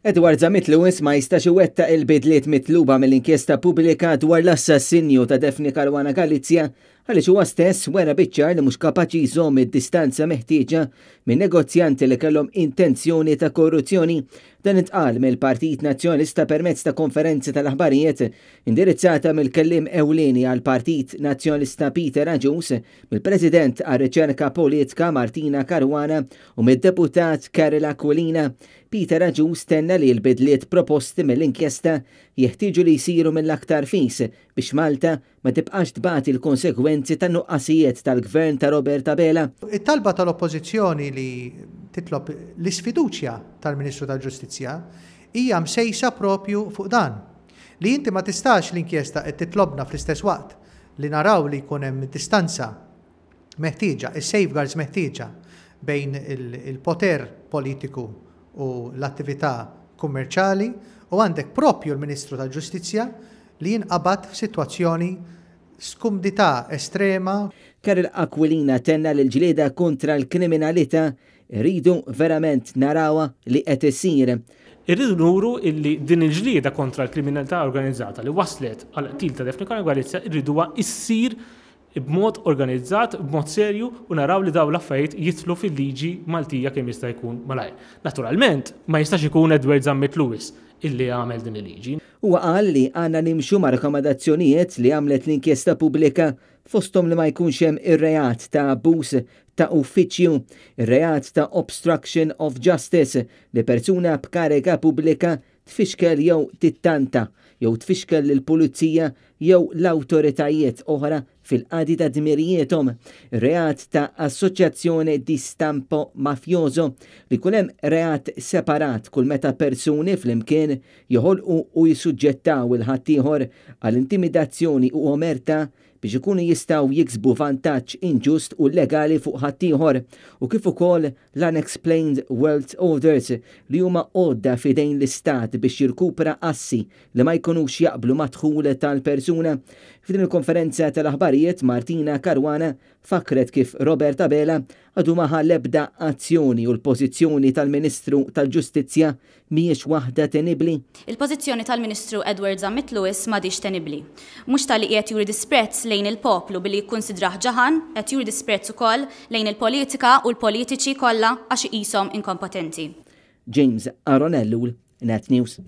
Edward Zammit Lewis ma jistax iwettaq il-bidliet mitluba mill-inkjesta pubblika dwar l-assassinju ta' Daphne Caruana Galizia għaliex huwa stess wera biċċar li mhux kapaċi jżomm id-distanza meħtieġa minn negozjanti li kellhom intenzjoni ta' korruzzjoni. Dan intqal mill-Partit Nazzjonalista permezz ta' konferenzi tal-aħbarijiet indirizzata mill-kellim ewlieni għal Partit Nazzjonalista Peter Agius, mill-President għar-Riċerka Politika Martina Caruana u mid-Deputat Karel Aquilina. Peter Agius tenna li l-bidliet proposti mill-inkjesta jeħtieġu li jsiru mill-aktar fis biex Malta ma tibqax tbagħti l-konsekwenzi tan-nuqqasijiet tal-gvern ta' Robert Abela. It-talba tal-Oppożizzjoni li titlob l-isfiduċja tal-Ministru tal-Ġustizzja hija msejsa propju fuq dan. Li inti ma tistax l-inkjesta qed titlobna fl-istess waqt li naraw li jkun hemm distanza meħtieġa, is-safeguards meħtieġa bejn il-poter politiku u l-attività kummerċali u għandek propju l-Ministru tal-Ġustizzja li jinqabad f'sitwazzjoni skumdità estrema. Karel Aquilina tenna l-ġlieda kontra l-kriminalità rridu verament narawa li qed isir. Irridu nuru illi din il-ġlieda kontra l-kriminalità organizzata li waslet għal qtil ta' Daphne Caruana Galizia irriduha issir b'mod organizzat, b'mod serju u naraw li daw l-affarijiet jitlu fil-liġi Maltija kemm jista' jkun malajr. Naturalment, ma jistax ikun Edward Zammit Lewis illi għamel din il-liġi. Huwa qal li għandna nimxu ma' rakkomandazzjonijiet li għamlet l-inkjesta pubblika fosthom li ma jkunx hemm ir-reat ta' abbuż ta' uffiċċju, ir-reat ta' obstruction of justice li persuna b'kariga pubblika tfixkel jew tittanta jew tfixkel lill-pulizija jew l-awtoritajiet oħra fil-qadi ta' dmirijietom, reat ta' assoċjazzjoni di stampo mafjoso li kunem reat separat kull meta persuni fl-imkien joħolqu u jisuġġettaw il-ħaddieħor għall-intimidazzjoni u omerta biex ikunu jistaw jiksbu vantaġġ inġust u legali fuq ħaddieħor u kif ukoll l-unexplained wealth orders li huma għodda fidejn l-istat biex jirkupra assi li ma jkunux jaqblu madħul tal-persuna. F'din il-konferenza tal-aħbarijiet Martina Caruana fakret kif Robert Abela għadu maħa l-ebda azzjoni u l-pożizzjoni tal-Ministru tal-Ġustizzja mhijiex waħda tenibbli. Il-pożizzjoni tal-Ministru Edward Zammit Lewis m'għadix tenibbli. Mhux tal-li qiegħed juri disprezz lejn il-poplu billi jikkunsidrah ġaħan, qed juri disprezz ukoll lejn il-politika u l-politiċi kollha għax iqishom inkompetenti. James Aronellu, Net News.